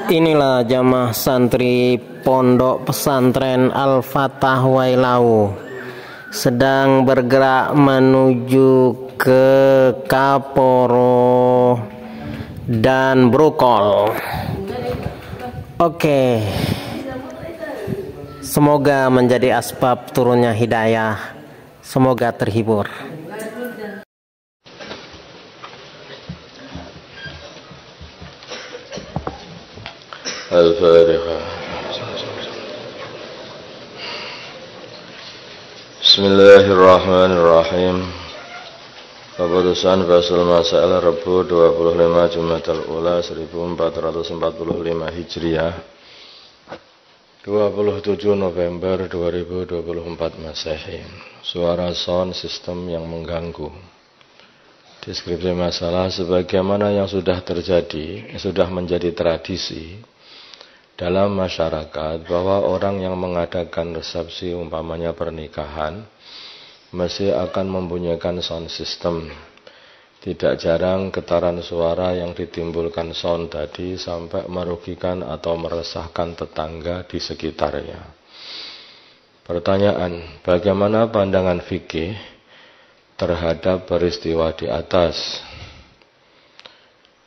Inilah jamaah santri Pondok Pesantren Al-Fatah Wailau sedang bergerak menuju ke Kaporo dan Brokol. Oke, semoga menjadi asbab turunnya hidayah. Semoga terhibur. Al-Fatihah. Bismillahirrahmanirrahim. Keputusan Fasul Masail Rabu 25 Jumadil Ula 1445 Hijriah, 27 November 2024 Masehi. Suara sound sistem yang mengganggu. Deskripsi masalah sebagaimana yang sudah terjadi, sudah menjadi tradisi dalam masyarakat bahwa orang yang mengadakan resepsi umpamanya pernikahan mesti akan membunyikan sound system. Tidak jarang getaran suara yang ditimbulkan sound tadi sampai merugikan atau meresahkan tetangga di sekitarnya. Pertanyaan, bagaimana pandangan fikih terhadap peristiwa di atas?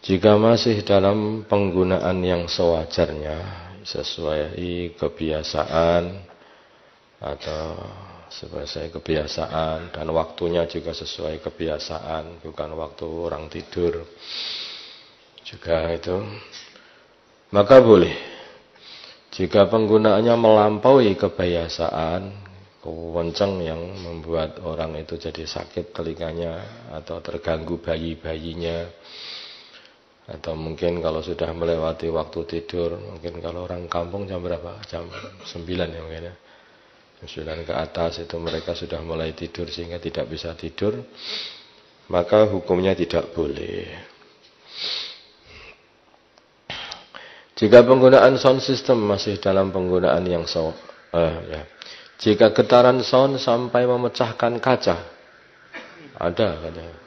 Jika masih dalam penggunaan yang sewajarnya, sesuai kebiasaan atau sesuai kebiasaan dan waktunya juga sesuai kebiasaan, bukan waktu orang tidur juga itu, maka boleh. Jika penggunaannya melampaui kebiasaan, kencang yang membuat orang itu jadi sakit telinganya atau terganggu bayi-bayinya, atau mungkin kalau sudah melewati waktu tidur, mungkin kalau orang kampung jam berapa? Jam 9 ya mungkin ya. Jam 9 ke atas itu mereka sudah mulai tidur sehingga tidak bisa tidur, maka hukumnya tidak boleh. Jika penggunaan sound system masih dalam penggunaan yang jika getaran sound sampai memecahkan kaca, ada katanya.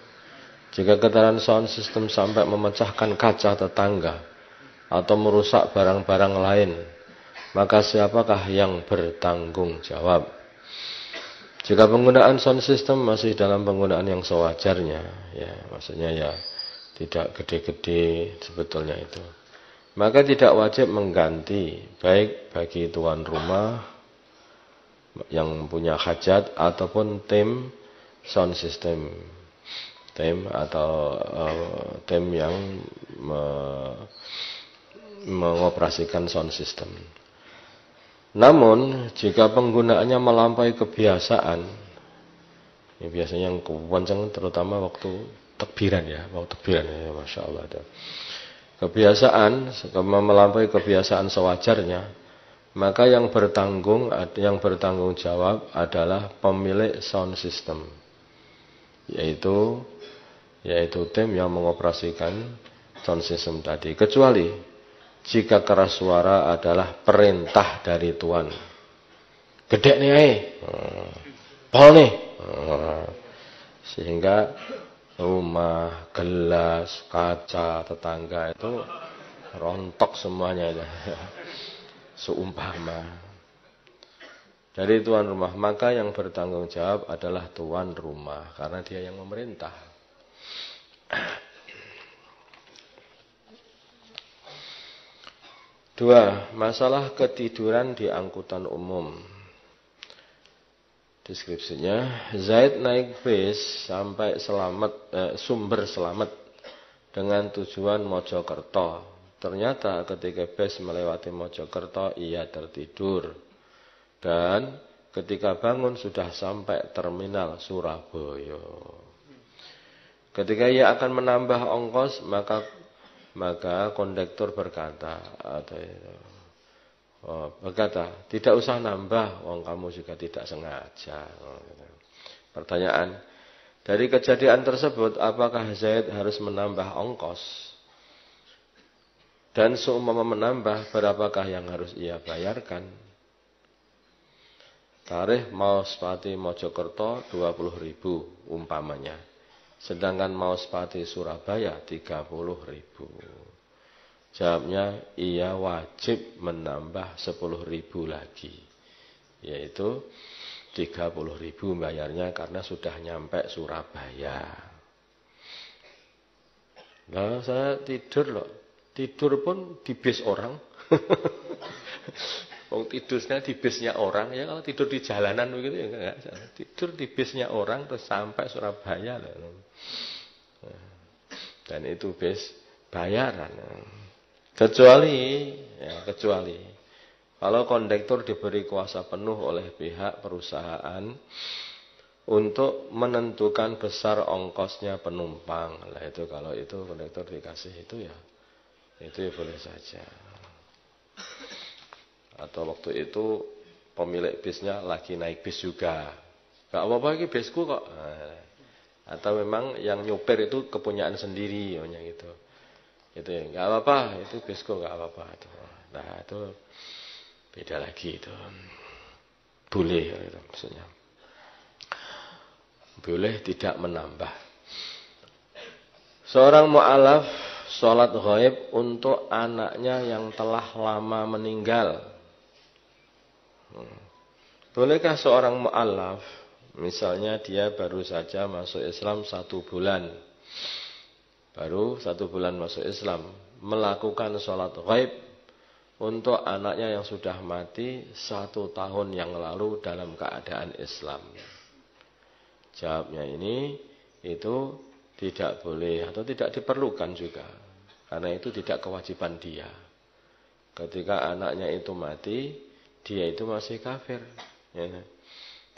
Jika getaran sound system sampai memecahkan kaca tetangga atau merusak barang-barang lain, maka siapakah yang bertanggung jawab? Jika penggunaan sound system masih dalam penggunaan yang sewajarnya, ya maksudnya ya tidak gede-gede sebetulnya itu, maka tidak wajib mengganti, baik bagi tuan rumah yang punya hajat ataupun tim sound system. Tim atau tim yang mengoperasikan sound system. Namun jika penggunaannya melampaui kebiasaan, ini biasanya yang kencang terutama waktu takbiran ya, masya Allah ada. Kebiasaan melampaui kebiasaan sewajarnya, maka yang bertanggung jawab adalah pemilik sound system, yaitu tim yang mengoperasikan sound system tadi, kecuali jika keras suara adalah perintah dari tuan. Gede nih pol nih, sehingga rumah, gelas, kaca, tetangga itu rontok semuanya seumpama dari tuan rumah, maka yang bertanggung jawab adalah tuan rumah karena dia yang memerintah. 2. Masalah ketiduran di angkutan umum. Deskripsinya, Zaid naik bis sampai Sumber Selamat dengan tujuan Mojokerto. Ternyata ketika bis melewati Mojokerto ia tertidur, dan ketika bangun sudah sampai terminal Surabaya. Ketika ia akan menambah ongkos, maka kondektur berkata, tidak usah nambah, wong kamu juga tidak sengaja. Pertanyaan, dari kejadian tersebut, apakah Zaid harus menambah ongkos? Dan seumpama menambah, berapakah yang harus ia bayarkan? Tarikh Mauspati Mojokerto 20.000 umpamanya. Sedangkan Mauspati Surabaya 30.000. Jawabnya, ia wajib menambah 10.000 lagi. Yaitu 30.000 bayarnya karena sudah nyampe Surabaya. Nah, saya tidur loh. Tidur pun di bis orang. Tidurnya di bisnya orang. Ya kalau tidur di jalanan begitu ya enggak. Tidur di bisnya orang terus sampai Surabaya loh. Dan itu bis bayaran. Kecuali kalau kondektur diberi kuasa penuh oleh pihak perusahaan untuk menentukan besar ongkosnya penumpang. Lah itu kalau itu kondektur dikasih itu ya boleh saja. Atau waktu itu pemilik bisnya lagi naik bis juga. Gak apa-apa ini bisku kok. Atau memang yang nyupir itu kepunyaan sendiri gitu. Itu ya nggak apa-apa, itu bisku nggak apa-apa itu. Nah itu beda lagi itu. Boleh itu maksudnya. Boleh tidak menambah. Seorang mu'alaf sholat ghaib untuk anaknya yang telah lama meninggal. Bolehkah seorang mu'alaf, misalnya dia baru saja masuk Islam 1 bulan, baru 1 bulan masuk Islam, melakukan sholat ghaib untuk anaknya yang sudah mati 1 tahun yang lalu dalam keadaan Islam? Jawabnya itu tidak boleh atau tidak diperlukan juga, karena itu tidak kewajiban dia. Ketika anaknya itu mati, dia itu masih kafir.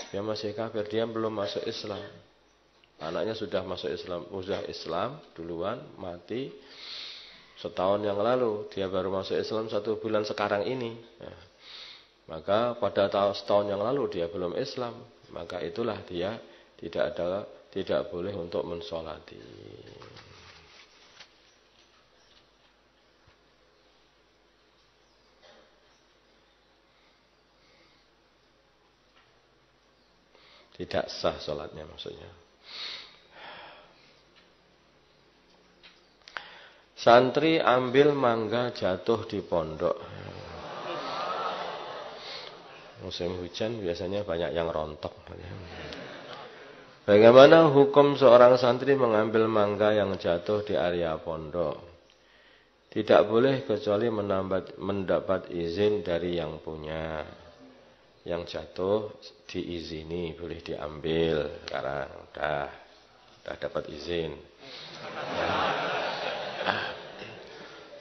Dia masih kafir, dia belum masuk Islam. Anaknya sudah masuk Islam, sudah Islam duluan, mati 1 tahun yang lalu. Dia baru masuk Islam 1 bulan sekarang ini. Maka pada setahun yang lalu dia belum Islam. Maka itulah dia tidak boleh untuk mensolati. Tidak sah sholatnya maksudnya. Santri ambil mangga jatuh di pondok. Musim hujan biasanya banyak yang rontok. Bagaimana hukum seorang santri mengambil mangga yang jatuh di area pondok? Tidak boleh kecuali mendapat izin dari yang punya. Yang jatuh diizini, boleh diambil sekarang. Udah dapat izin.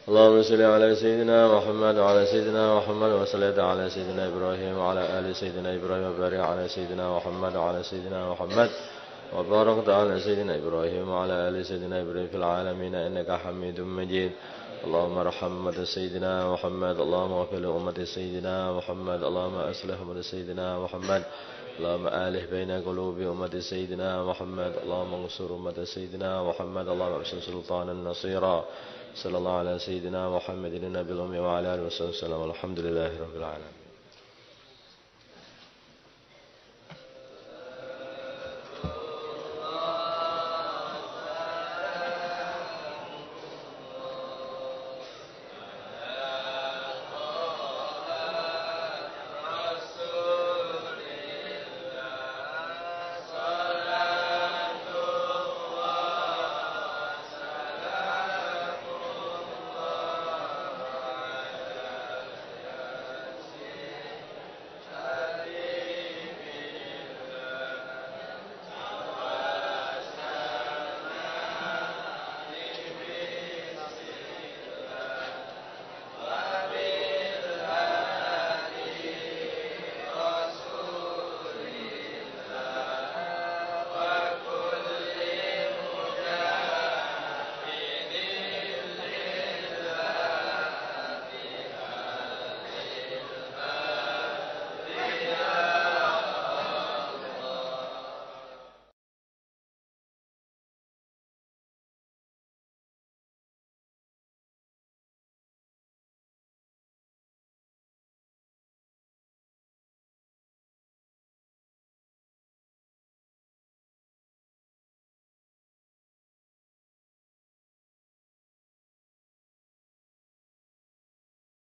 Allahumma salli ala sayyidina Muhammad wa ala sayyidina Muhammad wa salli ala sayyidina Ibrahim wa ala ali sayyidina Ibrahim wa barik ala sayyidina Muhammad wa ala sayyidina Muhammad wa barik ala sayyidina Ibrahim wa ala ali sayyidina Ibrahim fil alamin innaka Hamidum Majid. Allahumma arham umat sayyidina Muhammad, Allahumma ighfir li ummati sayyidina Muhammad, Allahumma aslih umat sayyidina Muhammad, Allahumma alih baina qulubi ummati sayyidina Muhammad, Allahumma ansur umat sayyidina Muhammad, Allahumma arsil sultanan nasira. Sallallahu ala sayyidina Muhammadin nabiyil ummi wa ala alihi wasallam. Alhamdulillahirabbil alamin.